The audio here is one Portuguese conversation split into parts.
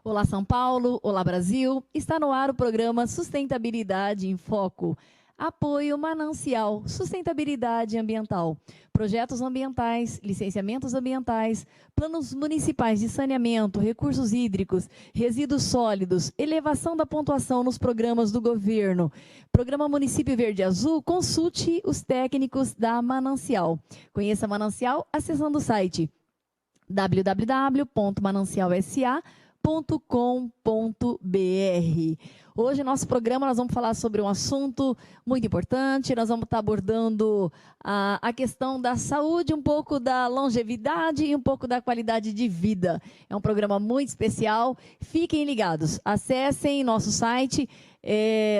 Olá, São Paulo. Olá, Brasil. Está no ar o programa Sustentabilidade em Foco. Apoio Manancial, Sustentabilidade Ambiental, projetos ambientais, licenciamentos ambientais, planos municipais de saneamento, recursos hídricos, resíduos sólidos, elevação da pontuação nos programas do governo. Programa Município Verde Azul, consulte os técnicos da Manancial. Conheça a Manancial acessando o site www.manancialsa.com.br. Hoje, no nosso programa, nós vamos falar sobre um assunto muito importante. Nós vamos estar abordando a questão da saúde, um pouco da longevidade e um pouco da qualidade de vida. É um programa muito especial. Fiquem ligados. Acessem nosso site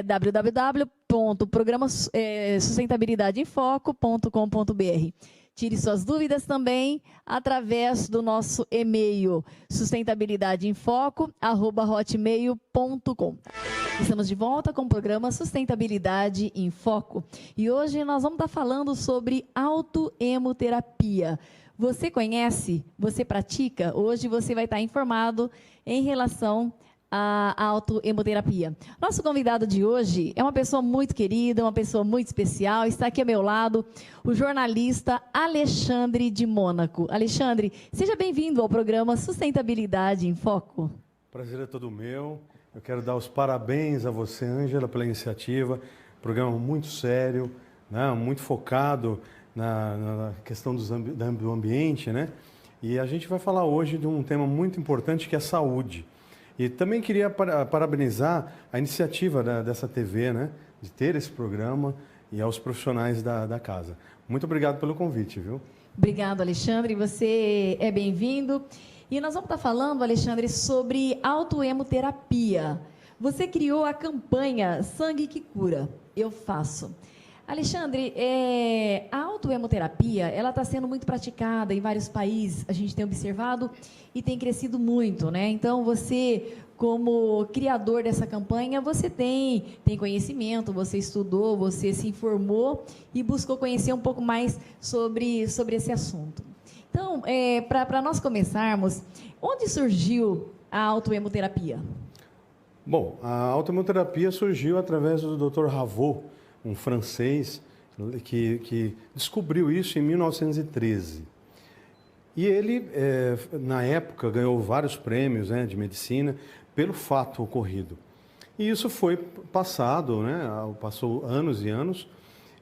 www.sustentabilidadeemfoco.com.br. Tire suas dúvidas também através do nosso e-mail sustentabilidadeemfoco@hotmail.com. Estamos de volta com o programa Sustentabilidade em Foco. E hoje nós vamos estar falando sobre autoemoterapia. Você conhece? Você pratica? Hoje você vai estar informado em relação à autoemoterapia. Nosso convidado de hoje é uma pessoa muito querida, uma pessoa muito especial. Está aqui ao meu lado o jornalista Alexandre de Mônaco. Alexandre, seja bem-vindo ao programa Sustentabilidade em Foco. Prazer é todo meu. Eu quero dar os parabéns a você, Ângela, pela iniciativa. Programa muito sério, né? Muito focado na questão do ambiente, né? E a gente vai falar hoje de um tema muito importante que é a saúde. E também queria parabenizar a iniciativa dessa TV, né? De ter esse programa e aos profissionais da casa. Muito obrigado pelo convite, viu? Obrigado, Alexandre. Você é bem-vindo. E nós vamos estar falando, Alexandre, sobre autoemoterapia. Você criou a campanha Sangue que Cura, Eu Faço. Alexandre, a autoemoterapia, ela está sendo muito praticada em vários países, a gente tem observado e tem crescido muito, né? Então, você, como criador dessa campanha, você tem conhecimento, você estudou, você se informou e buscou conhecer um pouco mais sobre esse assunto. Então, para nós começarmos, onde surgiu a autoemoterapia? Bom, a autoemoterapia surgiu através do Dr. Ravot, um francês que descobriu isso em 1913. E ele, na época, ganhou vários prêmios, né, de medicina pelo fato ocorrido. E isso foi passado, né, passou anos e anos,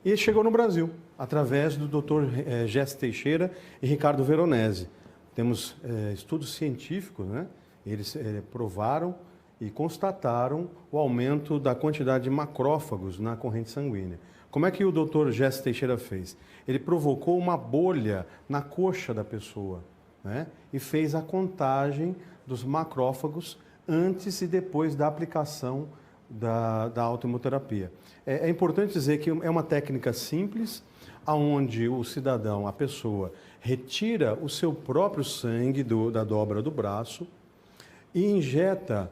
e chegou no Brasil, através do Dr. Jesse Teixeira e Ricardo Veronese. Temos estudos científicos, né, eles provaram e constataram o aumento da quantidade de macrófagos na corrente sanguínea. Como é que o Dr. Jesse Teixeira fez? Ele provocou uma bolha na coxa da pessoa, né? E fez a contagem dos macrófagos antes e depois da aplicação da autoemoterapia. É importante dizer que é uma técnica simples, onde o cidadão, a pessoa, retira o seu próprio sangue da dobra do braço e injeta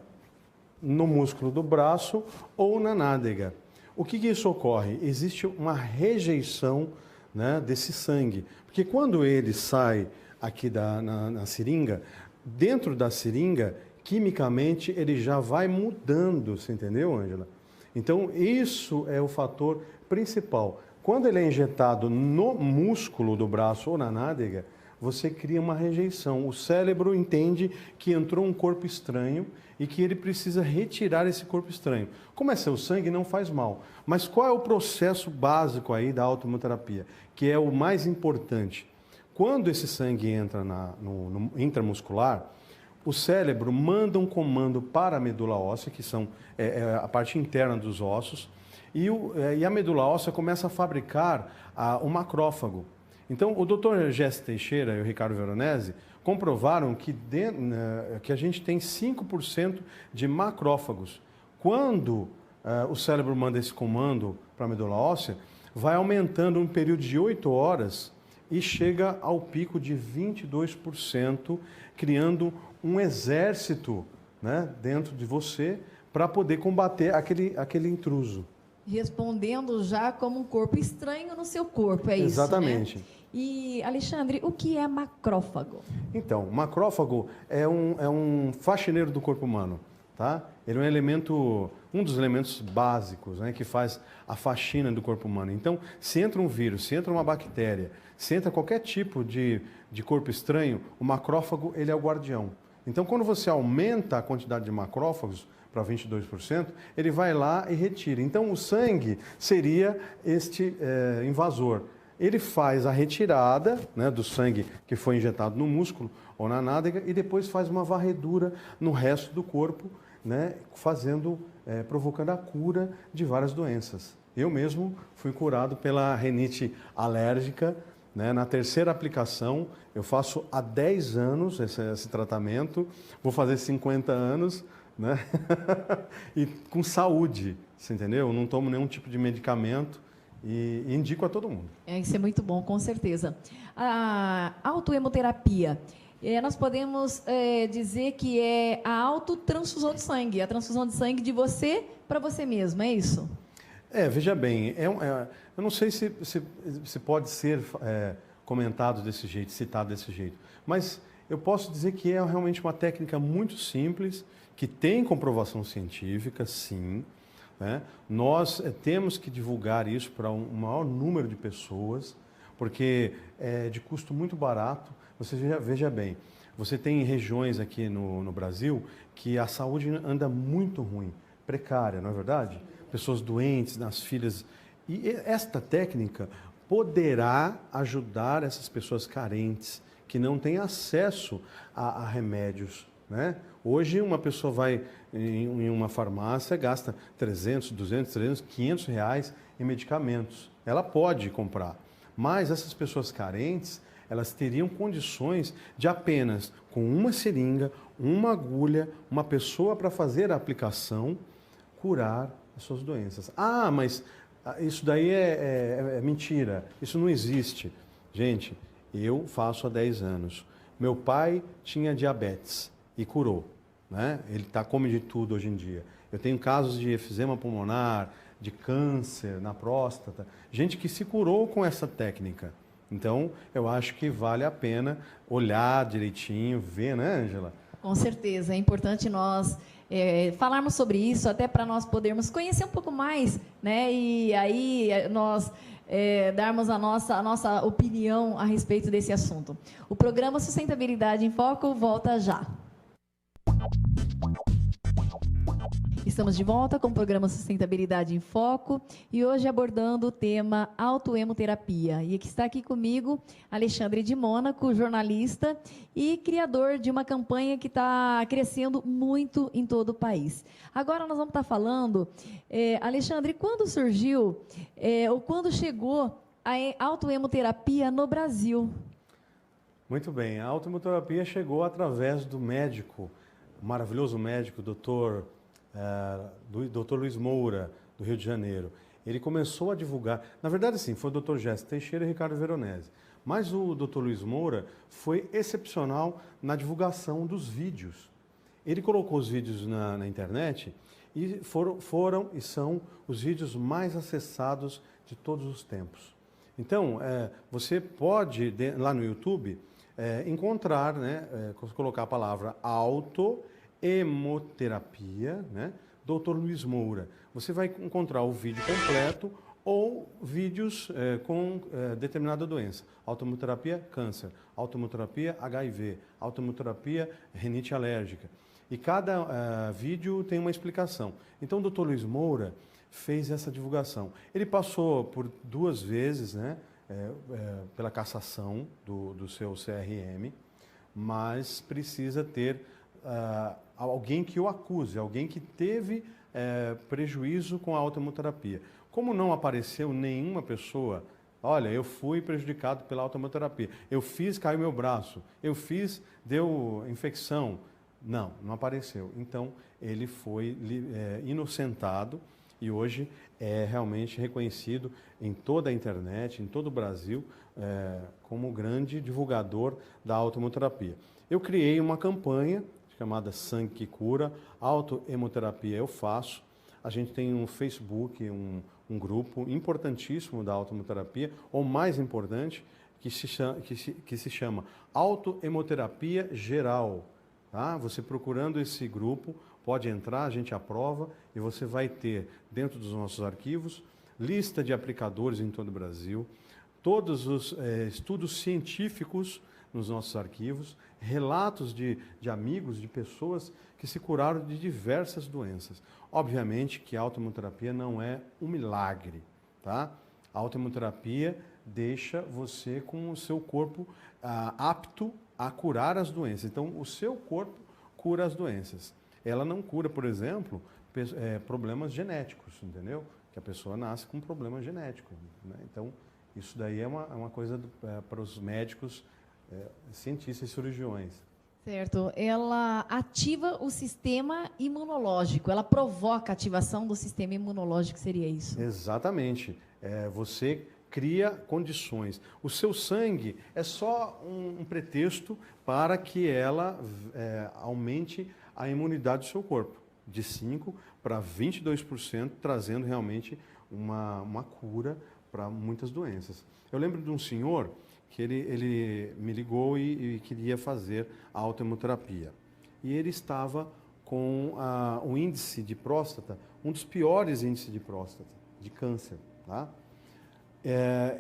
no músculo do braço ou na nádega. O que isso ocorre? Existe uma rejeição, né, desse sangue, porque quando ele sai aqui na seringa, dentro da seringa, quimicamente ele já vai mudando, você entendeu, Ângela? Então isso é o fator principal. Quando ele é injetado no músculo do braço ou na nádega, você cria uma rejeição. O cérebro entende que entrou um corpo estranho e que ele precisa retirar esse corpo estranho. Como é seu sangue, não faz mal. Mas qual é o processo básico aí da autoemoterapia? Que é o mais importante. Quando esse sangue entra no intramuscular, o cérebro manda um comando para a medula óssea, que são a parte interna dos ossos, e a medula óssea começa a fabricar o macrófago. Então, o Dr. Jesse Teixeira e o Ricardo Veronese comprovaram que a gente tem 5% de macrófagos. Quando o cérebro manda esse comando para a medula óssea, vai aumentando um período de 8 horas e chega ao pico de 22%, criando um exército, né, dentro de você para poder combater aquele intruso. Respondendo já como um corpo estranho no seu corpo, é isso, né? Exatamente. E, Alexandre, o que é macrófago? Então, o macrófago é um faxineiro do corpo humano, tá? Ele é um dos elementos básicos, né, que faz a faxina do corpo humano. Então, se entra um vírus, se entra uma bactéria, se entra qualquer tipo de corpo estranho, o macrófago ele é o guardião. Então, quando você aumenta a quantidade de macrófagos para 22%, ele vai lá e retira. Então, o sangue seria este invasor. Ele faz a retirada, né, do sangue que foi injetado no músculo ou na nádega e depois faz uma varredura no resto do corpo, né, provocando a cura de várias doenças. Eu mesmo fui curado pela rinite alérgica, né, na terceira aplicação. Eu faço há 10 anos esse tratamento, vou fazer 50 anos, né, e com saúde, você entendeu? Eu não tomo nenhum tipo de medicamento. E indico a todo mundo. Isso é muito bom, com certeza. A autohemoterapia, nós podemos dizer que é a autotransfusão de sangue, a transfusão de sangue de você para você mesmo, é isso? Veja bem, eu não sei se pode ser comentado desse jeito, citado desse jeito, mas eu posso dizer que é realmente uma técnica muito simples, que tem comprovação científica, sim. Né? Nós temos que divulgar isso para um maior número de pessoas, porque é de custo muito barato. Você veja bem, você tem regiões aqui no Brasil que a saúde anda muito ruim, precária, não é verdade? Pessoas doentes, nas filas. E esta técnica poderá ajudar essas pessoas carentes, que não têm acesso a remédios, né? Hoje, uma pessoa vai em uma farmácia, gasta 300, 200, 300, 500 reais em medicamentos. Ela pode comprar, mas essas pessoas carentes, elas teriam condições de apenas, com uma seringa, uma agulha, uma pessoa para fazer a aplicação, curar as suas doenças. Ah, mas isso daí é mentira, isso não existe. Gente, eu faço há 10 anos. Meu pai tinha diabetes e curou, né? Ele come de tudo hoje em dia. Eu tenho casos de efizema pulmonar, de câncer na próstata, gente que se curou com essa técnica. Então, eu acho que vale a pena olhar direitinho, ver, né, Ângela? Com certeza, é importante nós falarmos sobre isso, até para nós podermos conhecer um pouco mais, né? E aí nós darmos a nossa opinião a respeito desse assunto. O programa Sustentabilidade em Foco volta já. Estamos de volta com o programa Sustentabilidade em Foco e hoje abordando o tema autohemoterapia. E que está aqui comigo Alexandre de Mônaco, jornalista e criador de uma campanha que está crescendo muito em todo o país. Agora nós vamos estar falando, Alexandre, quando surgiu ou quando chegou a autohemoterapia no Brasil? Muito bem, a autohemoterapia chegou através do médico, o maravilhoso médico, Dr. Luiz Moura, do Rio de Janeiro. Ele começou a divulgar, na verdade sim, foi o Dr. Jéssica Teixeira e Ricardo Veronese, mas o Dr. Luiz Moura foi excepcional na divulgação dos vídeos. Ele colocou os vídeos na internet e foram e são os vídeos mais acessados de todos os tempos. Então, você pode, lá no YouTube, encontrar, né, colocar a palavra autohemoterapia, né, Dr. Luiz Moura. Você vai encontrar o vídeo completo ou vídeos com determinada doença. Autohemoterapia câncer, autohemoterapia HIV, autohemoterapia rinite alérgica. E cada vídeo tem uma explicação. Então, o Dr. Luiz Moura fez essa divulgação. Ele passou por 2 vezes, né, pela cassação do seu CRM, mas precisa ter alguém que o acuse, alguém que teve prejuízo com a autohemoterapia. Como não apareceu nenhuma pessoa, olha, eu fui prejudicado pela autohemoterapia, eu fiz, caiu meu braço, eu fiz, deu infecção. Não apareceu. Então, ele foi inocentado e hoje é realmente reconhecido em toda a internet, em todo o Brasil, como grande divulgador da autohemoterapia. Eu criei uma campanha chamada Sangue que Cura, Autohemoterapia Eu Faço. A gente tem um Facebook, um grupo importantíssimo da autohemoterapia, ou mais importante, que se chama Autohemoterapia Geral. Tá? Você procurando esse grupo, pode entrar, a gente aprova e você vai ter, dentro dos nossos arquivos, lista de aplicadores em todo o Brasil, todos os estudos científicos nos nossos arquivos, relatos de amigos, de pessoas que se curaram de diversas doenças. Obviamente que a autoimunoterapia não é um milagre, tá? A autoimunoterapia deixa você com o seu corpo apto a curar as doenças. Então, o seu corpo cura as doenças. Ela não cura, por exemplo, problemas genéticos, entendeu? Que a pessoa nasce com um problema genético, né? Então, isso daí é uma coisa para os médicos, cientistas e cirurgiões. Certo. Ela ativa o sistema imunológico, ela provoca a ativação do sistema imunológico, seria isso? Exatamente. Você cria condições. O seu sangue é só um pretexto para que ela aumente a imunidade do seu corpo, de 5% para 22%, trazendo realmente uma cura para muitas doenças. Eu lembro de um senhor que ele me ligou e queria fazer a autoimunoterapia. E ele estava com o índice de próstata, um dos piores índices de próstata, de câncer. Tá?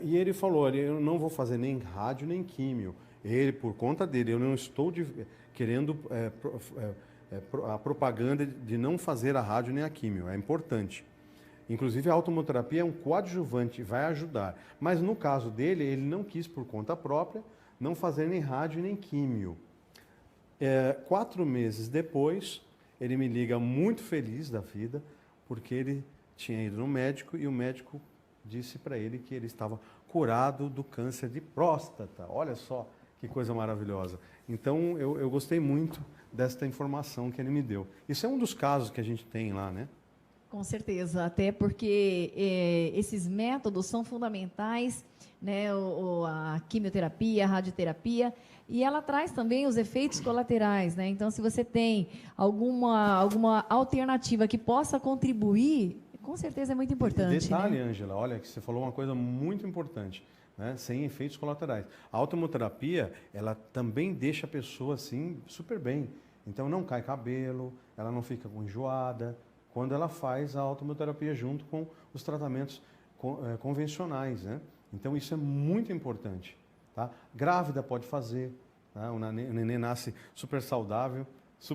E ele falou, eu não vou fazer nem rádio nem químio. Ele, por conta dele, eu não estou querendo a propaganda de não fazer a rádio nem a químio, é importante. Inclusive, a autoimunoterapia é um coadjuvante, vai ajudar. Mas, no caso dele, ele não quis, por conta própria, não fazer nem rádio nem químio. 4 meses depois, ele me liga muito feliz da vida, porque ele tinha ido no médico e o médico disse para ele que ele estava curado do câncer de próstata. Olha só que coisa maravilhosa. Então, eu gostei muito desta informação que ele me deu. Isso é um dos casos que a gente tem lá, né? Com certeza, até porque esses métodos são fundamentais, né? A quimioterapia, a radioterapia, e ela traz também os efeitos colaterais, né? Então, se você tem alguma alternativa que possa contribuir, com certeza é muito importante. Detalhe, né? Ângela, olha que você falou uma coisa muito importante, né? Sem efeitos colaterais. A autoimunoterapia, ela também deixa a pessoa assim super bem. Então, não cai cabelo, ela não fica enjoada, quando ela faz a autoimunoterapia junto com os tratamentos convencionais, né? Então, isso é muito importante, tá? Grávida pode fazer, tá? O neném nasce super saudável,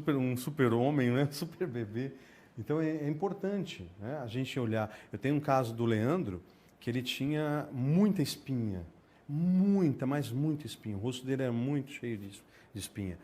um super homem, né? Super bebê. Então, é importante, né? A gente olhar. Eu tenho um caso do Leandro, que ele tinha muita espinha, mas muita espinha. O rosto dele era muito cheio de espinha.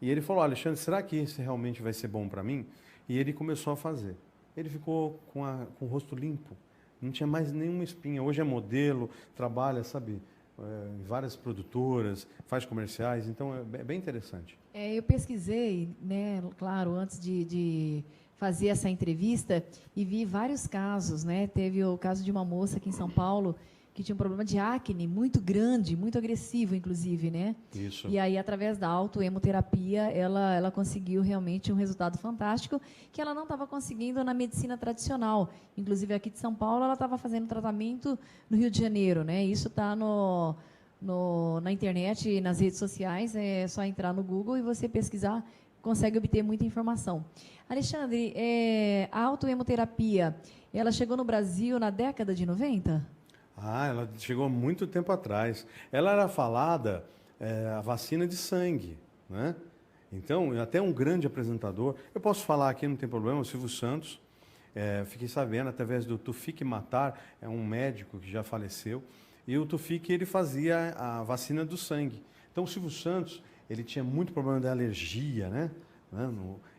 E ele falou, Alexandre, será que isso realmente vai ser bom para mim? E ele começou a fazer. Ele ficou com o rosto limpo, não tinha mais nenhuma espinha. Hoje é modelo, trabalha, sabe, em várias produtoras, faz comerciais, então é bem interessante. Eu pesquisei, né, claro, antes de fazer essa entrevista e vi vários casos, né? Teve o caso de uma moça aqui em São Paulo que tinha um problema de acne muito grande, muito agressivo, inclusive, né? Isso. E aí, através da autohemoterapia, ela conseguiu realmente um resultado fantástico que ela não estava conseguindo na medicina tradicional. Inclusive, aqui de São Paulo, ela estava fazendo tratamento no Rio de Janeiro, né? Isso está na internet e nas redes sociais, é só entrar no Google e você pesquisar, consegue obter muita informação. Alexandre, a autohemoterapia, ela chegou no Brasil na década de 90? Ela chegou há muito tempo atrás. Ela era falada a vacina de sangue, né? Então, até um grande apresentador, eu posso falar aqui, não tem problema, o Silvio Santos, fiquei sabendo através do Tufik Matar, é um médico que já faleceu, e o Tufik, ele fazia a vacina do sangue. Então, o Silvio Santos, ele tinha muito problema de alergia, né?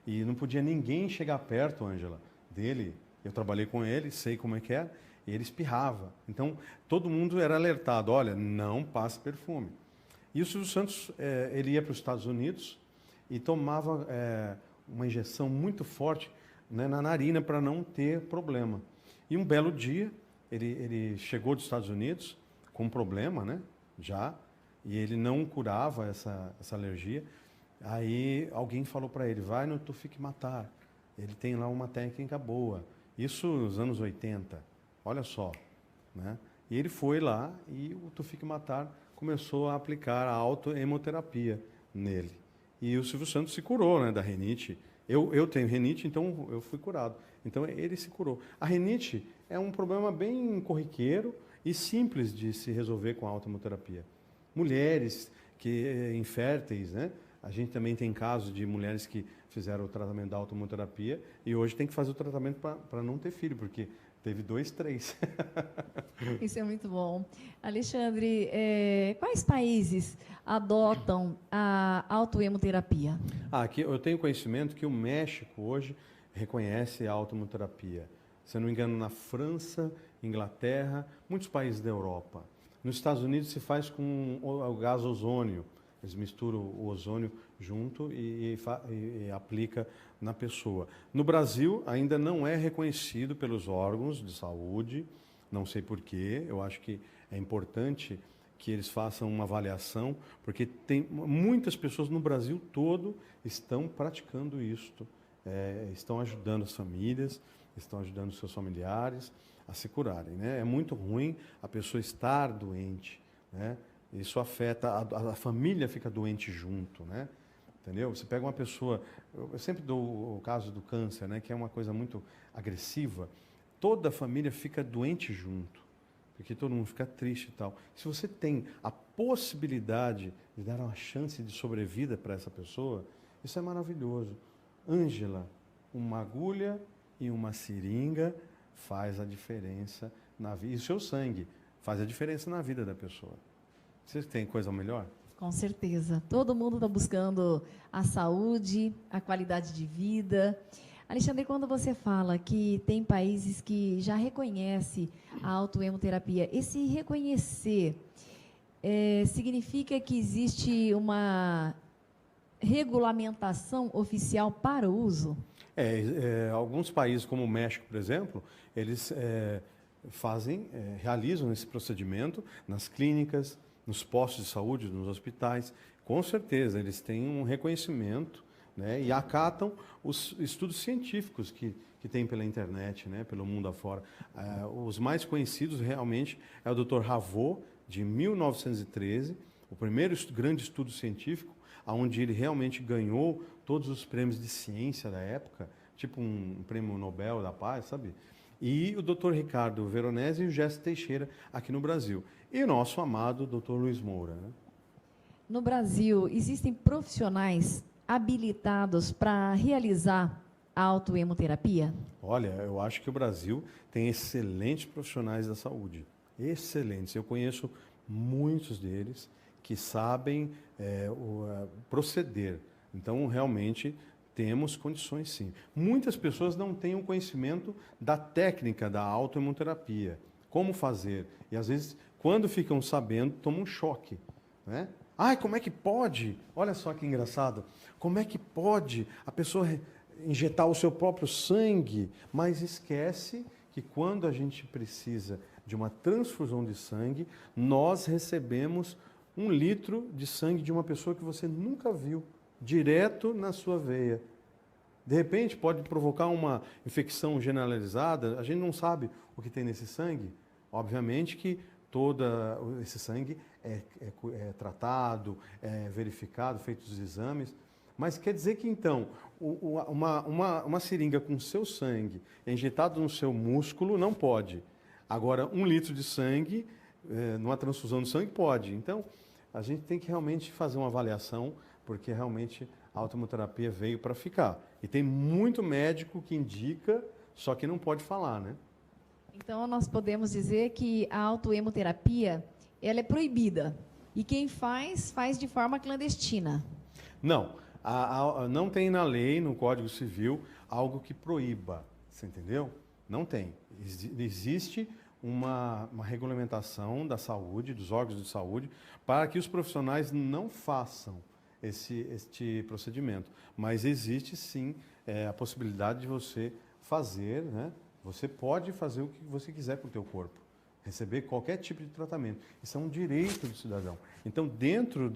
E não podia ninguém chegar perto, Ângela, dele. Eu trabalhei com ele, sei como é que é. E ele espirrava. Então, todo mundo era alertado, olha, não passe perfume. E o Silvio Santos, ele ia para os Estados Unidos e tomava uma injeção muito forte, né, na narina para não ter problema. E um belo dia, ele chegou dos Estados Unidos com um problema, né, já, e ele não curava essa alergia. Aí alguém falou para ele, vai no Tufik Matar, ele tem lá uma técnica boa. Isso nos anos 80. Olha só, né? E ele foi lá e o Tufik Matar começou a aplicar a autohemoterapia nele. E o Silvio Santos se curou, né, da rinite. Eu tenho rinite, então eu fui curado. Então ele se curou. A rinite é um problema bem corriqueiro e simples de se resolver com a autohemoterapia. Mulheres inférteis, né? A gente também tem casos de mulheres que fizeram o tratamento da autohemoterapia e hoje tem que fazer o tratamento para não ter filho, porque teve 2, 3. Isso é muito bom. Alexandre, quais países adotam a autohemoterapia? Aqui eu tenho conhecimento que o México hoje reconhece a autohemoterapia. Se eu não me engano, na França, Inglaterra, muitos países da Europa. Nos Estados Unidos se faz com o gás ozônio. Eles misturam o ozônio junto e aplica na pessoa. No Brasil, ainda não é reconhecido pelos órgãos de saúde, não sei porquê, eu acho que é importante que eles façam uma avaliação, porque tem muitas pessoas no Brasil todo estão praticando isto, estão ajudando as famílias, estão ajudando os seus familiares a se curarem, né? É muito ruim a pessoa estar doente, né? Isso afeta, a família fica doente junto, né? Entendeu? Você pega uma pessoa, eu sempre dou o caso do câncer, né? Que é uma coisa muito agressiva. Toda a família fica doente junto, porque todo mundo fica triste e tal. Se você tem a possibilidade de dar uma chance de sobrevida para essa pessoa, isso é maravilhoso. Ângela, uma agulha e uma seringa faz a diferença na vida. E o seu sangue faz a diferença na vida da pessoa. Você tem coisa melhor? Com certeza. Todo mundo está buscando a saúde, a qualidade de vida. Alexandre, quando você fala que tem países que já reconhecem a autohemoterapia, esse reconhecer significa que existe uma regulamentação oficial para o uso? Alguns países, como o México, por exemplo, eles realizam esse procedimento nas clínicas, nos postos de saúde, nos hospitais. Com certeza, eles têm um reconhecimento, né, e acatam os estudos científicos que tem pela internet, né, pelo mundo afora. Os mais conhecidos realmente é o Dr. Ravo, de 1913, o primeiro grande estudo científico, onde ele realmente ganhou todos os prêmios de ciência da época, tipo um prêmio Nobel da Paz, sabe? E o Dr. Ricardo Veronese e o Gesto Teixeira aqui no Brasil. E o nosso amado Dr. Luiz Moura, né? No Brasil, existem profissionais habilitados para realizar a autohemoterapia? Olha, eu acho que o Brasil tem excelentes profissionais da saúde. Excelentes. Eu conheço muitos deles que sabem proceder. Então, realmente, temos condições sim. Muitas pessoas não têm o conhecimento da técnica da autohemoterapia, como fazer. E, às vezes, quando ficam sabendo, tomam um choque, né? Ai, como é que pode? Olha só que engraçado. Como é que pode a pessoa injetar o seu próprio sangue? Mas esquece que quando a gente precisa de uma transfusão de sangue, nós recebemos 1 litro de sangue de uma pessoa que você nunca viu, direto na sua veia. De repente, pode provocar uma infecção generalizada, a gente não sabe o que tem nesse sangue. Obviamente que todo esse sangue é tratado, é verificado, feitos os exames. Mas quer dizer que, então, uma seringa com seu sangue injetado no seu músculo não pode. Agora, 1 litro de sangue, numa transfusão de sangue, pode. Então, a gente tem que realmente fazer uma avaliação, porque realmente a autohemoterapia veio para ficar. E tem muito médico que indica, só que não pode falar, né? Então, nós podemos dizer que a autohemoterapia, ela é proibida. E quem faz de forma clandestina. Não. Não tem na lei, no Código Civil, algo que proíba. Você entendeu? Não tem. Existe uma regulamentação da saúde, dos órgãos de saúde, para que os profissionais não façam este procedimento. Mas existe, sim, a possibilidade de você fazer, né? Você pode fazer o que você quiser com o teu corpo, receber qualquer tipo de tratamento. Isso é um direito do cidadão. Então, dentro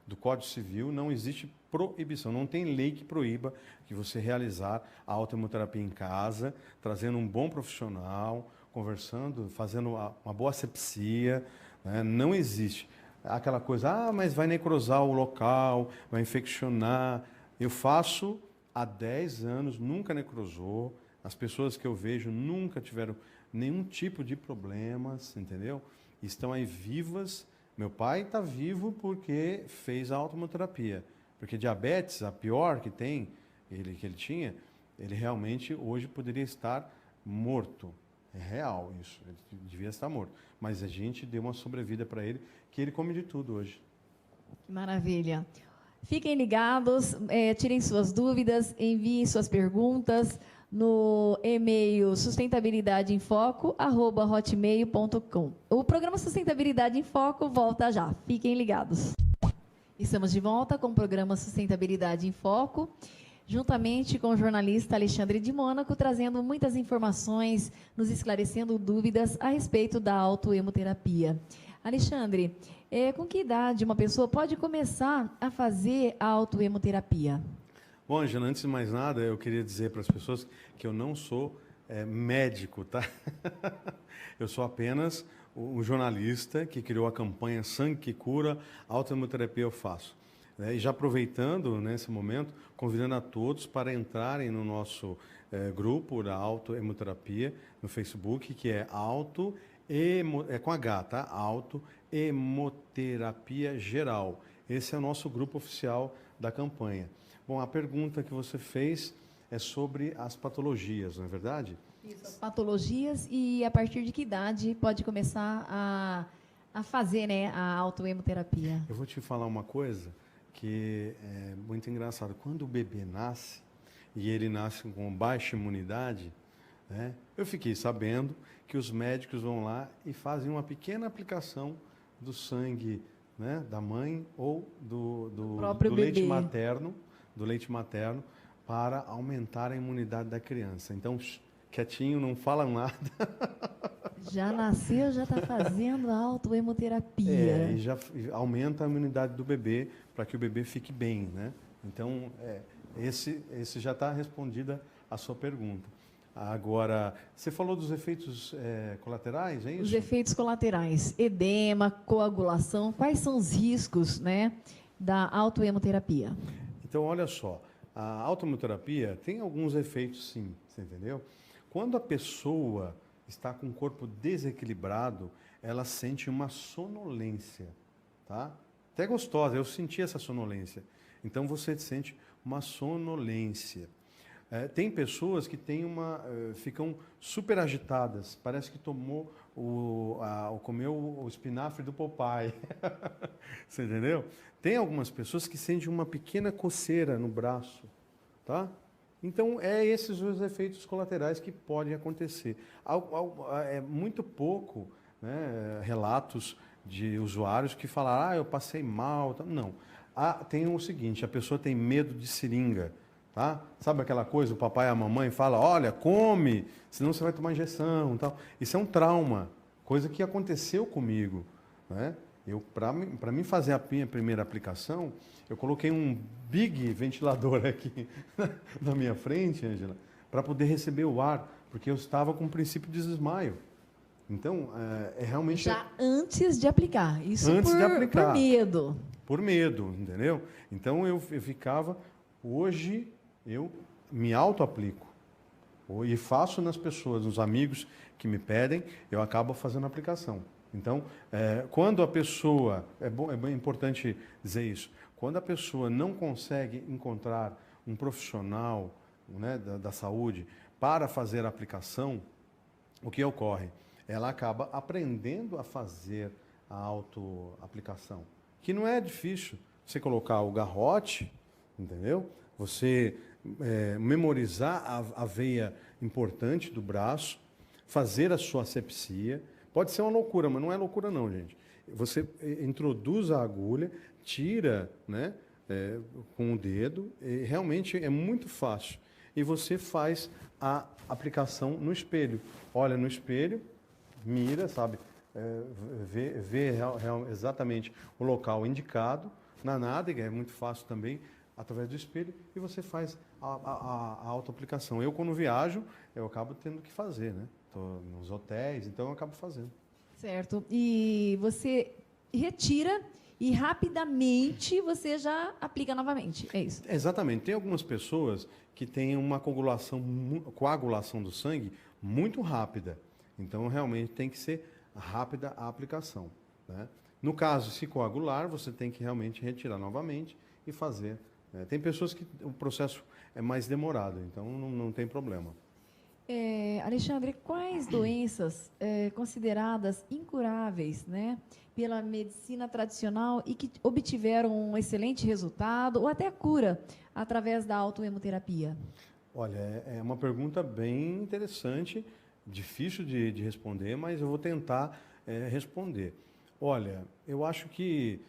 do Código Civil, não existe proibição, não tem lei que proíba que você realizar a autohemoterapia em casa, trazendo um bom profissional, conversando, fazendo uma boa asepsia, né? Não existe. aquela coisa, mas vai necrosar o local, vai infeccionar. Eu faço há 10 anos, nunca necrosou. As pessoas que eu vejo nunca tiveram nenhum tipo de problemas, entendeu? Estão aí vivas. Meu pai está vivo porque fez a autoimunoterapia. Porque diabetes, a pior que tem, que ele tinha, ele realmente hoje poderia estar morto. É real isso, ele devia estar morto. Mas a gente deu uma sobrevida para ele, que ele come de tudo hoje. Que maravilha. Fiquem ligados, tirem suas dúvidas, enviem suas perguntas no e-mail sustentabilidadeinfoco@hotmail.com. O programa Sustentabilidade em Foco volta já. Fiquem ligados. Estamos de volta com o programa Sustentabilidade em Foco, juntamente com o jornalista Alexandre de Mônaco, trazendo muitas informações, nos esclarecendo dúvidas a respeito da autoemoterapia. Alexandre, com que idade uma pessoa pode começar a fazer a autoemoterapia? Bom, Angela, antes de mais nada, eu queria dizer para as pessoas que eu não sou médico, tá? Eu sou apenas um jornalista que criou a campanha Sangue que Cura, Autoemoterapia Eu Faço. E já aproveitando nesse momento, convidando a todos para entrarem no nosso grupo da autoemoterapia no Facebook, que é com H, tá? Autoemoterapia Geral. Esse é o nosso grupo oficial da campanha. Bom, a pergunta que você fez é sobre as patologias, não é verdade? Isso, as patologias e a partir de que idade pode começar a fazer, né, a autoemoterapia? Eu vou te falar uma coisa que é muito engraçado. Quando o bebê nasce, e ele nasce com baixa imunidade, né, eu fiquei sabendo que os médicos vão lá e fazem uma pequena aplicação do sangue, né, da mãe ou do leite materno, para aumentar a imunidade da criança. Então, quietinho, não fala nada. Já nasceu, já está fazendo a autoemoterapia. E já aumenta a imunidade do bebê para que o bebê fique bem, né? Então, esse já está respondida a sua pergunta. Agora, você falou dos efeitos colaterais, é isso? Os efeitos colaterais, edema, coagulação, quais são os riscos, né, da autoemoterapia? Então, olha só, a autoemoterapia tem alguns efeitos, sim, você entendeu? Quando a pessoa está com o corpo desequilibrado, ela sente uma sonolência, tá? Até gostosa, eu senti essa sonolência. Então, você sente uma sonolência. Tem pessoas que ficam super agitadas, parece que comeu o espinafre do Popeye. Você entendeu? Tem algumas pessoas que sentem uma pequena coceira no braço, tá? Então, esses os efeitos colaterais que podem acontecer. É muito pouco, né, relatos de usuários que falaram, eu passei mal. Não. Tem o seguinte, a pessoa tem medo de seringa. Tá? Sabe aquela coisa, o papai e a mamãe falam, olha, come, senão você vai tomar injeção. Tal. Isso é um trauma, coisa que aconteceu comigo. Né? Para mim fazer a minha primeira aplicação, eu coloquei um big ventilador aqui na minha frente, Angela, para poder receber o ar, porque eu estava com um princípio de desmaio. Então, realmente... Já antes de aplicar, isso antes de aplicar, por medo. Por medo, entendeu? Então, eu ficava... Hoje, eu me auto-aplico. E faço nas pessoas, nos amigos que me pedem, eu acabo fazendo a aplicação. Então, quando a pessoa... É bem importante dizer isso. Quando a pessoa não consegue encontrar um profissional, né, da saúde para fazer a aplicação, o que ocorre? Ela acaba aprendendo a fazer a auto-aplicação. Que não é difícil. Você colocar o garrote, entendeu? Você memorizar a veia importante do braço, fazer a sua asepsia. Pode ser uma loucura, mas não é loucura não, gente. Você introduz a agulha, tira, né, com o dedo, e realmente é muito fácil. E você faz a aplicação no espelho. Olha no espelho, mira, sabe, vê exatamente o local indicado. Na nádega é muito fácil também, através do espelho, e você faz a autoaplicação. Eu, quando viajo, eu acabo tendo que fazer, né? Estou nos hotéis, então eu acabo fazendo. Certo. E você retira e rapidamente você já aplica novamente. É isso. Exatamente. Tem algumas pessoas que têm uma coagulação do sangue muito rápida. Então, realmente tem que ser rápida a aplicação, né? No caso, se coagular, você tem que realmente retirar novamente e fazer, né? Tem pessoas que o processo é mais demorado, então não tem problema. Alexandre, quais doenças consideradas incuráveis, né, pela medicina tradicional e que obtiveram um excelente resultado ou até cura através da autoemoterapia? Olha, é uma pergunta bem interessante, difícil de responder, mas eu vou tentar responder. Olha, eu acho que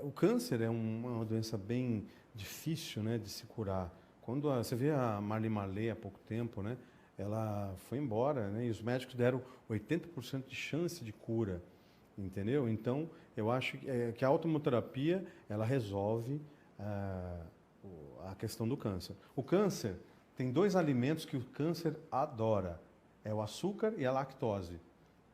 o câncer é uma doença bem difícil, né, de se curar. Quando você vê a Marli Marley há pouco tempo, né, ela foi embora, né, e os médicos deram 80% de chance de cura, entendeu? Então, eu acho que a autoemoterapia, ela resolve a questão do câncer. O câncer tem 2 alimentos que o câncer adora, é o açúcar e a lactose.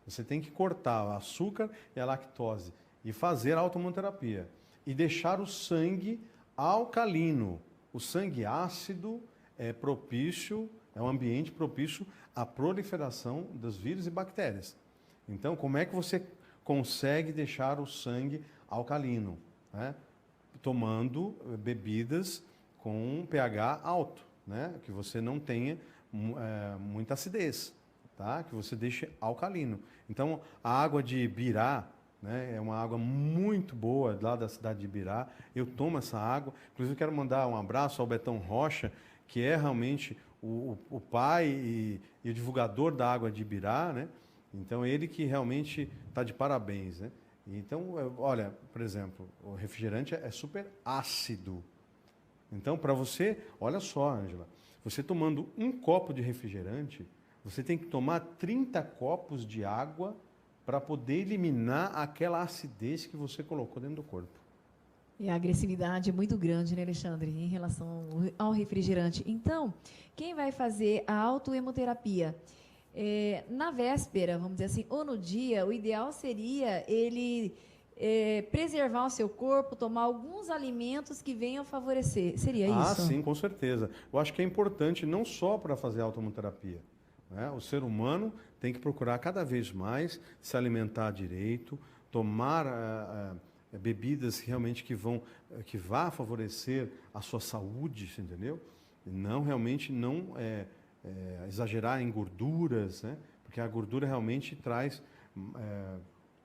Você tem que cortar o açúcar e a lactose e fazer a autoemoterapia e deixar o sangue alcalino. O sangue ácido é propício, é um ambiente propício à proliferação dos vírus e bactérias. Então, como é que você consegue deixar o sangue alcalino, né? Tomando bebidas com um pH alto, né? Que você não tenha muita acidez, tá? Que você deixe alcalino. Então, a água de Ibirá, né, é uma água muito boa lá da cidade de Ibirá. Eu tomo essa água. Inclusive, quero mandar um abraço ao Betão Rocha, que é realmente o pai e o divulgador da água de Ibirá, né? Então, ele que realmente está de parabéns, né? Então, olha, por exemplo, o refrigerante é super ácido. Então, para você, olha só, Ângela, você tomando um copo de refrigerante, você tem que tomar 30 copos de água para poder eliminar aquela acidez que você colocou dentro do corpo. E a agressividade é muito grande, né, Alexandre, em relação ao refrigerante. Então, quem vai fazer a autoemoterapia? Na véspera, vamos dizer assim, ou no dia, o ideal seria ele preservar o seu corpo, tomar alguns alimentos que venham favorecer. Seria isso? Ah, sim, com certeza. Eu acho que é importante não só para fazer a autoemoterapia, né? O ser humano tem que procurar cada vez mais se alimentar direito, tomar bebidas realmente que vá favorecer a sua saúde, entendeu? E não realmente não exagerar em gorduras, né? Porque a gordura realmente traz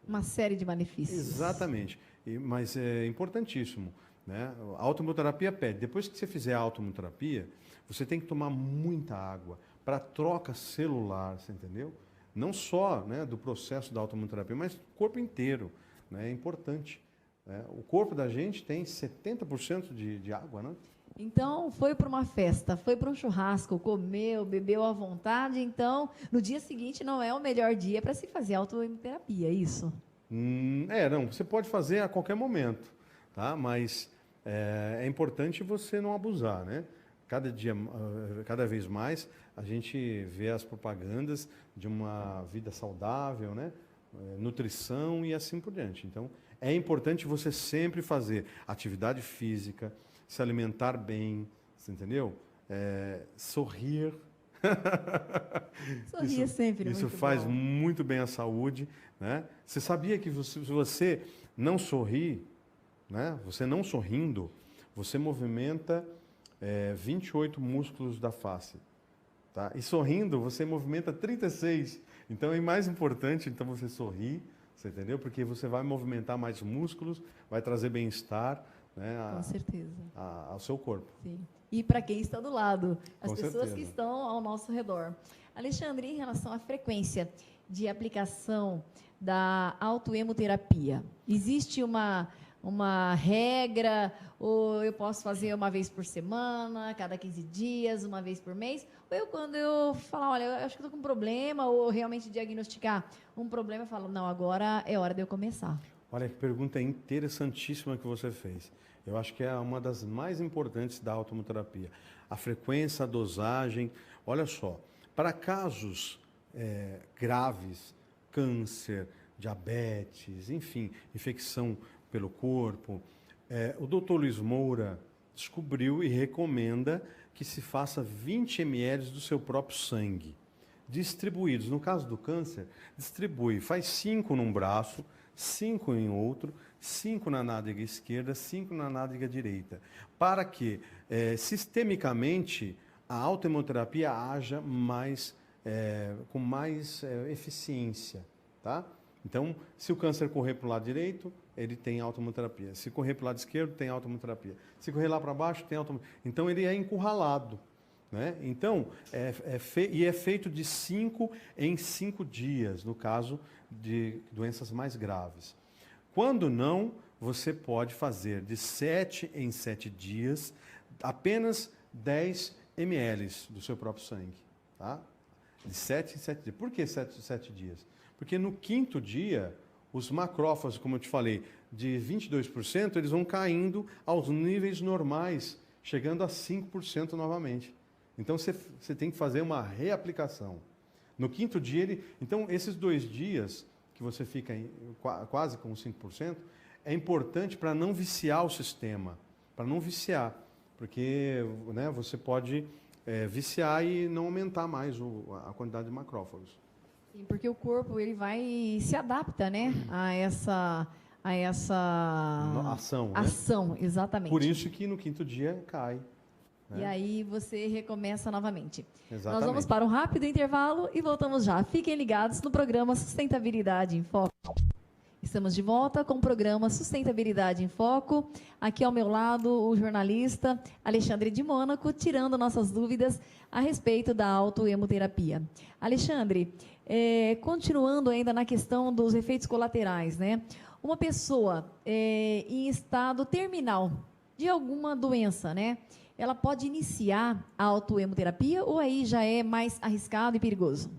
uma série de malefícios. Exatamente. Mas é importantíssimo, né? A autoemoterapia pede. Depois que você fizer a autoemoterapia, você tem que tomar muita água para troca celular, você entendeu? Não só, né, do processo da autoemoterapia, mas do corpo inteiro, né? É importante. Né? O corpo da gente tem 70% de água, né? Então, foi para uma festa, foi para um churrasco, comeu, bebeu à vontade. Então, no dia seguinte não é o melhor dia para se fazer autoemoterapia, é isso? Não. Você pode fazer a qualquer momento, tá? Mas é importante você não abusar, né? Cada dia, cada vez mais, a gente vê as propagandas de uma vida saudável, né? Nutrição e assim por diante. Então, é importante você sempre fazer atividade física, se alimentar bem, você entendeu? Sorrir. Sorrir sempre Isso muito faz bom. muito bem à saúde, né? Você sabia que se você não sorrir, né? Você não sorrindo, você movimenta 28 músculos da face, tá? E sorrindo, você movimenta 36. Então é mais importante então você sorrir, você entendeu? Porque você vai movimentar mais músculos, vai trazer bem-estar, né, Com certeza. ao seu corpo. Sim. E para quem está do lado, as Com pessoas certeza. que estão ao nosso redor. Alexandre, em relação à frequência de aplicação da autoemoterapia, existe uma regra, ou eu posso fazer uma vez por semana, cada 15 dias, uma vez por mês? Ou quando eu falar, olha, eu acho que estou com um problema, ou realmente diagnosticar um problema, eu falo, não, agora é hora de eu começar. Olha que pergunta interessantíssima que você fez. Eu acho que é uma das mais importantes da autoemoterapia. A frequência, a dosagem. Olha só, para casos graves, câncer, diabetes, enfim, infecção pelo corpo. O Dr. Luiz Moura descobriu e recomenda que se faça 20 ml do seu próprio sangue, distribuídos. No caso do câncer, distribui, faz 5 num braço, 5 em outro, 5 na nádega esquerda, 5 na nádega direita, para que, sistemicamente, a autoimunoterapia haja com mais eficiência, tá? Então, se o câncer correr para o lado direito, ele tem autoimunoterapia. Se correr para o lado esquerdo, tem autoimunoterapia. Se correr lá para baixo, tem autoimunoterapia. Então, ele é encurralado, né? Então, é feito de 5 em 5 dias, no caso de doenças mais graves. Quando não, você pode fazer de 7 em 7 dias, apenas 10 ml do seu próprio sangue, tá? De 7 em 7 dias. Por que 7 em 7 dias? Porque no 5º dia, os macrófagos, como eu te falei, de 22%, eles vão caindo aos níveis normais, chegando a 5% novamente. Então, você tem que fazer uma reaplicação. No 5º dia, então, esses 2 dias que você fica quase com 5%, é importante para não viciar o sistema, para não viciar, porque, né, você pode viciar e não aumentar mais a quantidade de macrófagos. Sim, porque o corpo ele vai se adapta, né, a essa ação, né? Exatamente. Por isso que no 5º dia cai. E aí você recomeça novamente. Exatamente. Nós vamos para um rápido intervalo e voltamos já. Fiquem ligados no programa Sustentabilidade em Foco. Estamos de volta com o programa Sustentabilidade em Foco. Aqui ao meu lado, o jornalista Alexandre de Mônaco, tirando nossas dúvidas a respeito da autohemoterapia. Alexandre, continuando ainda na questão dos efeitos colaterais, né? Uma pessoa em estado terminal de alguma doença, né? Ela pode iniciar a autohemoterapia ou aí já é mais arriscado e perigoso?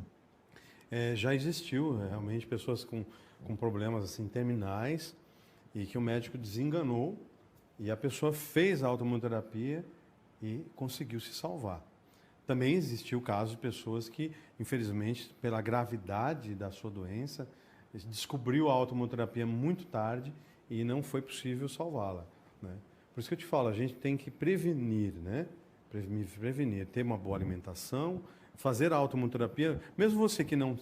Já existiu realmente pessoas com problemas assim terminais e que o médico desenganou e a pessoa fez a autoimunoterapia e conseguiu se salvar. Também existiu o caso de pessoas que, infelizmente, pela gravidade da sua doença, descobriu a autoimunoterapia muito tarde e não foi possível salvá-la, né? Por isso que eu te falo, a gente tem que prevenir, né? Prevenir, ter uma boa alimentação, fazer a autoimunoterapia. Mesmo você que não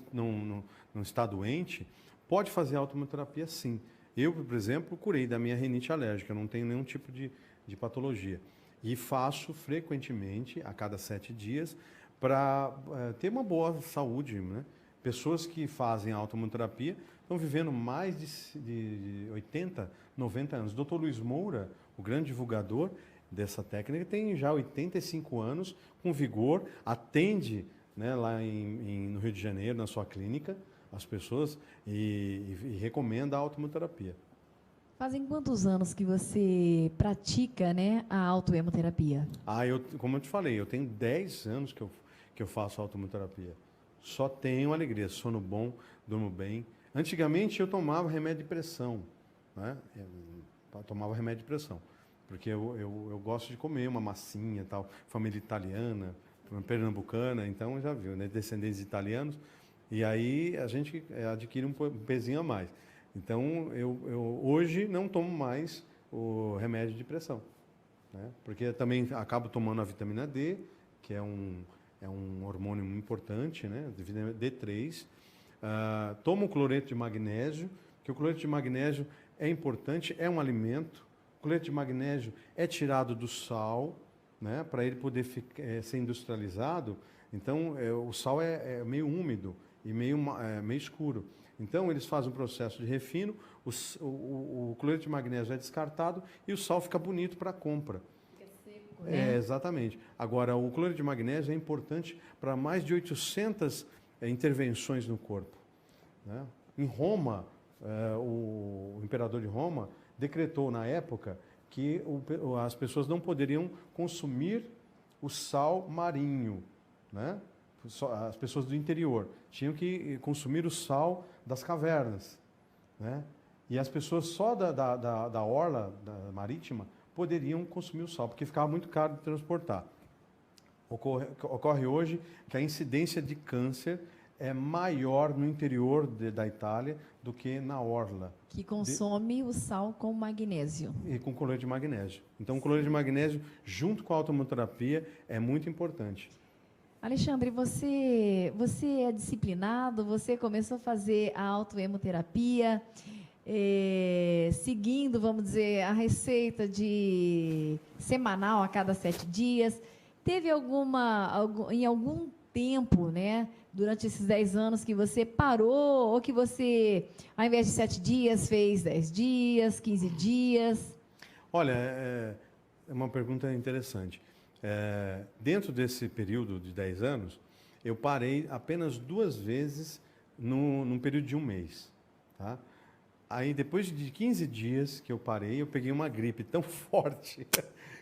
está doente, pode fazer a autoimunoterapia sim. Eu, por exemplo, curei da minha rinite alérgica, eu não tenho nenhum tipo de patologia. E faço frequentemente, a cada 7 dias, para ter uma boa saúde, né? Pessoas que fazem a autoimunoterapia estão vivendo mais de 80, 90 anos. O Dr. Luiz Moura, o grande divulgador dessa técnica, tem já 85 anos, com vigor, atende, né, lá no Rio de Janeiro, na sua clínica, as pessoas e recomenda a autoimunoterapia. Fazem quantos anos que você pratica, né, a autohemoterapia? Como eu te falei, eu tenho 10 anos que eu faço autoimunoterapia. Só tenho alegria, sono bom, durmo bem. Antigamente eu tomava remédio de pressão, né? Eu tomava remédio de pressão, porque eu gosto de comer uma massinha, tal, família italiana, pernambucana, então já viu, né? Descendentes de italianos, e aí a gente adquire um pezinho a mais. Então eu hoje não tomo mais o remédio de pressão, né? Porque eu também acabo tomando a vitamina D, que é um hormônio importante, né? D3. Tomo cloreto de magnésio, que o cloreto de magnésio é importante, é um alimento. O cloreto de magnésio é tirado do sal, né? Para ele poder ser industrializado. Então, o sal é meio úmido e meio escuro. Então, eles fazem um processo de refino, o cloreto de magnésio é descartado e o sal fica bonito para compra. Né? Exatamente. Agora, o cloreto de magnésio é importante para mais de 800 intervenções no corpo, né? Em Roma, o imperador de Roma decretou na época que as pessoas não poderiam consumir o sal marinho, né? As pessoas do interior tinham que consumir o sal das cavernas, né? E as pessoas só da orla marítima poderiam consumir o sal, porque ficava muito caro de transportar. Ocorre hoje que a incidência de câncer é maior no interior da Itália do que na orla. Que consome o sal com magnésio. E com cloreto de magnésio. Então, o cloreto de magnésio, junto com a autohemoterapia, é muito importante. Alexandre, você é disciplinado, você começou a fazer a autohemoterapia, seguindo, vamos dizer, a receita de semanal a cada 7 dias. Teve em algum tempo, né, durante esses 10 anos que você parou, ou que você, ao invés de 7 dias, fez 10 dias, 15 dias? Olha, é uma pergunta interessante. Dentro desse período de 10 anos, eu parei apenas 2 vezes num período de 1 mês. Tá? Aí, depois de 15 dias que eu parei, eu peguei uma gripe tão forte,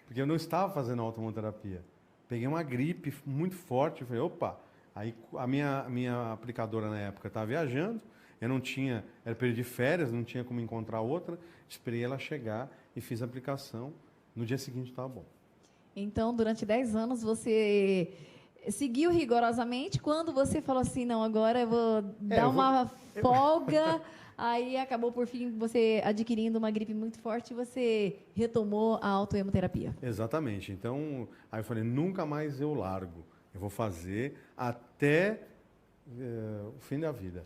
porque eu não estava fazendo autohemoterapia. Peguei uma gripe muito forte, falei, opa! Aí a minha aplicadora na época estava viajando, eu não tinha, era período de férias, não tinha como encontrar outra, esperei ela chegar e fiz a aplicação. No dia seguinte estava bom. Então, durante 10 anos, você seguiu rigorosamente. Quando você falou assim, não, agora eu vou dar uma folga, aí acabou, por fim, você adquirindo uma gripe muito forte e você retomou a autohemoterapia. Exatamente. Então, aí eu falei, nunca mais eu largo. Eu vou fazer até o fim da vida.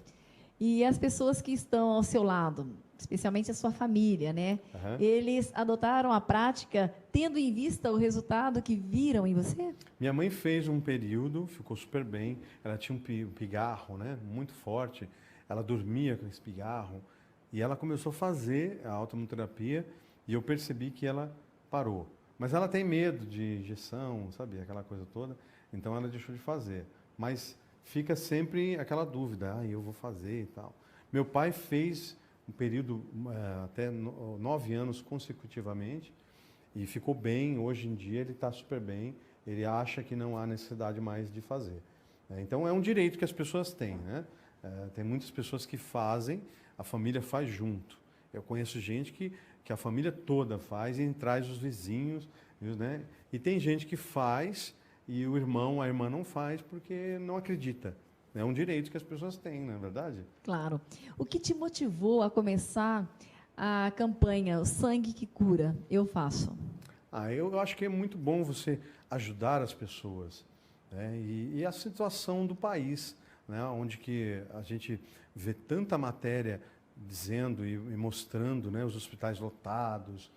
E as pessoas que estão ao seu lado, especialmente a sua família, né? Uhum. Eles adotaram a prática tendo em vista o resultado que viram em você? Minha mãe fez um período, ficou super bem. Ela tinha um pigarro, né, muito forte. Ela dormia com esse pigarro. E ela começou a fazer a autohemoterapia e eu percebi que ela parou. Mas ela tem medo de injeção, sabe? Aquela coisa toda. Então ela deixou de fazer. Mas fica sempre aquela dúvida, eu vou fazer e tal. Meu pai fez um período até 9 anos consecutivamente e ficou bem. Hoje em dia ele está super bem. Ele acha que não há necessidade mais de fazer. Então é um direito que as pessoas têm, né? Tem muitas pessoas que fazem, a família faz junto. Eu conheço gente que a família toda faz e traz os vizinhos, né? E tem gente que faz e o irmão, a irmã não faz porque não acredita. É um direito que as pessoas têm, não é verdade? Claro. O que te motivou a começar a campanha O Sangue que Cura? Eu faço. Eu acho que é muito bom você ajudar as pessoas, né? E a situação do país, né? Onde que a gente vê tanta matéria dizendo e mostrando, né, os hospitais lotados,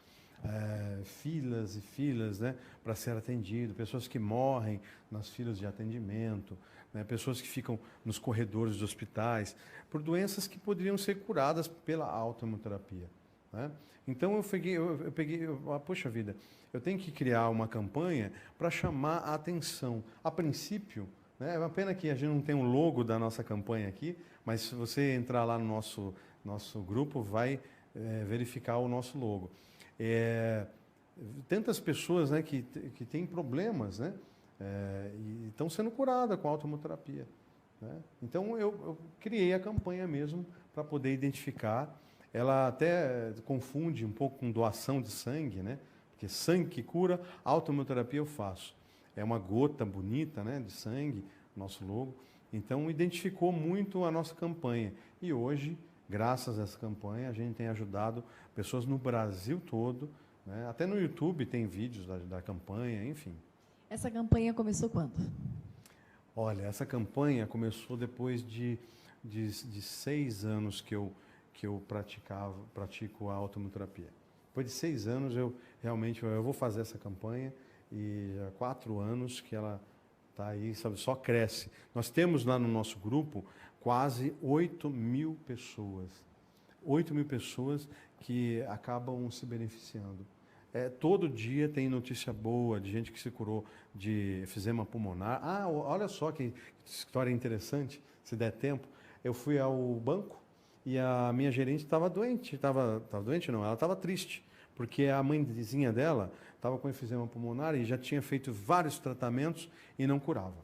filas e filas, né, para ser atendido, pessoas que morrem nas filas de atendimento, né, pessoas que ficam nos corredores dos hospitais por doenças que poderiam ser curadas pela autohemoterapia, né? Então eu peguei, poxa vida, eu tenho que criar uma campanha para chamar a atenção. A princípio, né, é uma pena que a gente não tem um logo da nossa campanha aqui, mas se você entrar lá no nosso grupo, vai verificar o nosso logo. Tantas pessoas, né, que têm problemas, né, e estão sendo curadas com a autohemoterapia, né? Então eu criei a campanha mesmo para poder identificar. Ela até confunde um pouco com doação de sangue, né? Porque sangue que cura, autohemoterapia eu faço. É uma gota bonita, né, de sangue, nosso logo. Então identificou muito a nossa campanha. E hoje, graças a essa campanha, a gente tem ajudado pessoas no Brasil todo, né? Até no YouTube tem vídeos da campanha, enfim. Essa campanha começou quando? Olha, essa campanha começou depois de 6 anos que eu pratico a autohemoterapia. Depois de 6 anos, eu vou fazer essa campanha e há 4 anos que ela está aí, sabe, só cresce. Nós temos lá no nosso grupo quase 8.000 pessoas. 8.000 pessoas que acabam se beneficiando. Todo dia tem notícia boa de gente que se curou de efizema pulmonar. Olha só que história interessante, se der tempo. Eu fui ao banco e a minha gerente estava doente. Estava doente não, ela estava triste, porque a mãezinha dela estava com efizema pulmonar e já tinha feito vários tratamentos e não curava.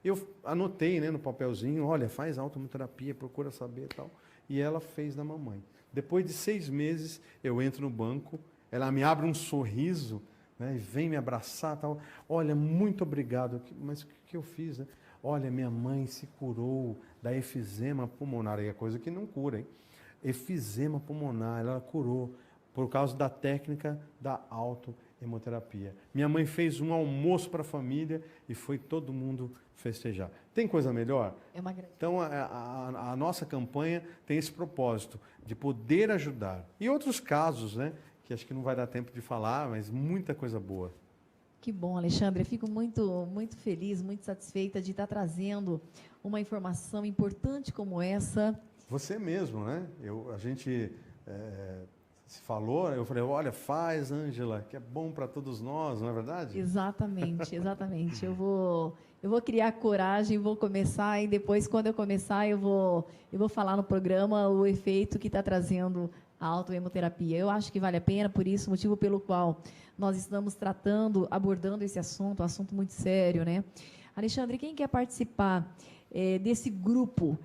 Eu anotei, né, no papelzinho, olha, faz autohemoterapia, procura saber e tal. E ela fez da mamãe. Depois de 6 meses, eu entro no banco, ela me abre um sorriso, né, e vem me abraçar, tal. Olha, muito obrigado. Mas o que eu fiz, né? Olha, minha mãe se curou da efizema pulmonar, e é coisa que não cura, hein? Efizema pulmonar, ela curou por causa da técnica da autohemoterapia. Minha mãe fez um almoço para a família e foi todo mundo festejar. Tem coisa melhor? É uma grande... Então, a nossa campanha tem esse propósito de poder ajudar. E outros casos, né, que acho que não vai dar tempo de falar, mas muita coisa boa. Que bom, Alexandre. Eu fico muito, muito feliz, muito satisfeita de estar trazendo uma informação importante como essa. Você mesmo, né? A gente se falou, eu falei, olha, faz, Ângela, que é bom para todos nós, não é verdade? Exatamente, exatamente. Eu vou criar coragem, vou começar e depois, quando eu começar, eu vou falar no programa o efeito que está trazendo a autohemoterapia. Eu acho que vale a pena, por isso, o motivo pelo qual nós estamos abordando esse assunto, um assunto muito sério, né? Alexandre, quem quer participar desse grupo,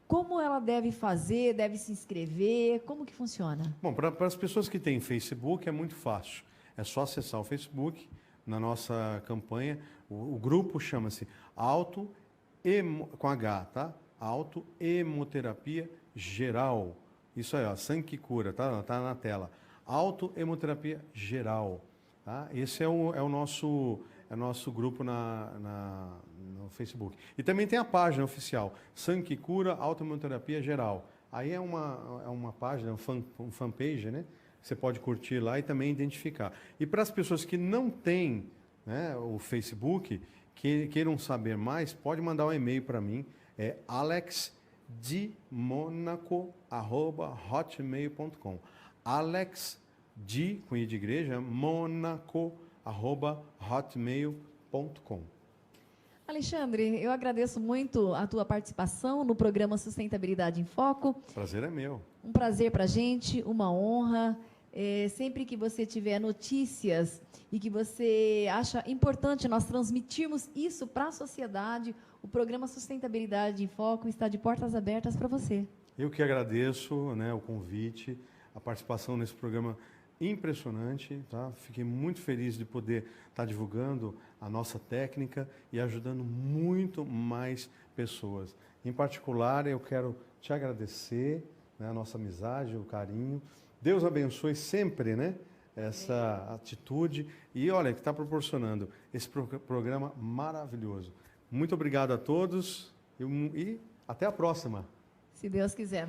como ela deve fazer, deve se inscrever, como que funciona? Bom, para as pessoas que têm Facebook é muito fácil. É só acessar o Facebook, na nossa campanha, o grupo chama-se com H, tá? Autohemoterapia Geral. Isso aí, ó, sangue que cura, tá na tela. Autohemoterapia Geral. Tá? Esse é o nosso grupo no Facebook. E também tem a página oficial, Sangue que Cura, Autohemoterapia Geral. Aí é uma página, um fanpage, né? Você pode curtir lá e também identificar. E para as pessoas que não têm, né, o Facebook, que queiram saber mais, pode mandar um e-mail para mim, é alexdemonaco@hotmail.com. Alex com I de igreja, monaco@hotmail.com. Alexandre, eu agradeço muito a tua participação no programa Sustentabilidade em Foco. Prazer é meu. Um prazer para a gente, uma honra. Sempre que você tiver notícias e que você acha importante nós transmitirmos isso para a sociedade, o programa Sustentabilidade em Foco está de portas abertas para você. Eu que agradeço, né, o convite, a participação nesse programa impressionante, tá? Fiquei muito feliz de poder estar divulgando a nossa técnica e ajudando muito mais pessoas. Em particular, eu quero te agradecer, né, a nossa amizade, o carinho. Deus abençoe sempre, né, essa atitude e olha, que está proporcionando esse programa maravilhoso. Muito obrigado a todos e até a próxima. Se Deus quiser.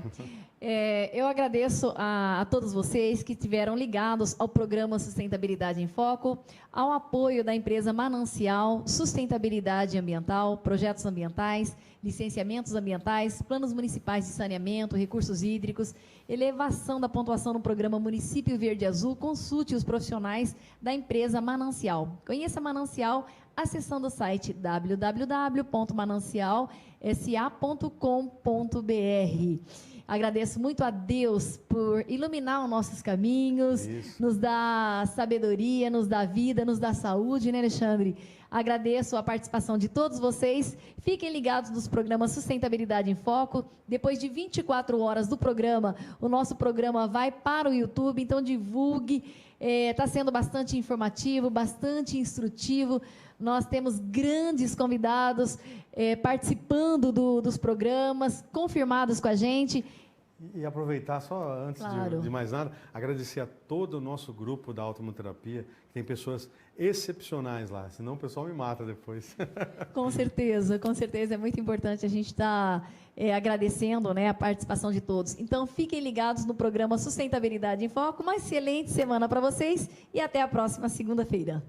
Eu agradeço a todos vocês que estiveram ligados ao programa Sustentabilidade em Foco, ao apoio da empresa Manancial, Sustentabilidade Ambiental, projetos ambientais, licenciamentos ambientais, planos municipais de saneamento, recursos hídricos, elevação da pontuação no programa Município Verde Azul. Consulte os profissionais da empresa Manancial. Conheça a Manancial acessando o site www.manancialsa.com.br. Agradeço muito a Deus por iluminar os nossos caminhos, nos dar sabedoria, nos dar vida, nos dar saúde, né, Alexandre? Agradeço a participação de todos vocês. Fiquem ligados nos programas Sustentabilidade em Foco. Depois de 24 horas do programa, o nosso programa vai para o YouTube, então divulgue. Está sendo bastante informativo, bastante instrutivo. Nós temos grandes convidados participando dos programas, confirmados com a gente. E aproveitar, só antes Claro. de mais nada, agradecer a todo o nosso grupo da autohemoterapia, que tem pessoas excepcionais lá, senão o pessoal me mata depois. Com certeza, é muito importante a gente estar agradecendo, né, a participação de todos. Então, fiquem ligados no programa Sustentabilidade em Foco. Uma excelente semana para vocês e até a próxima segunda-feira.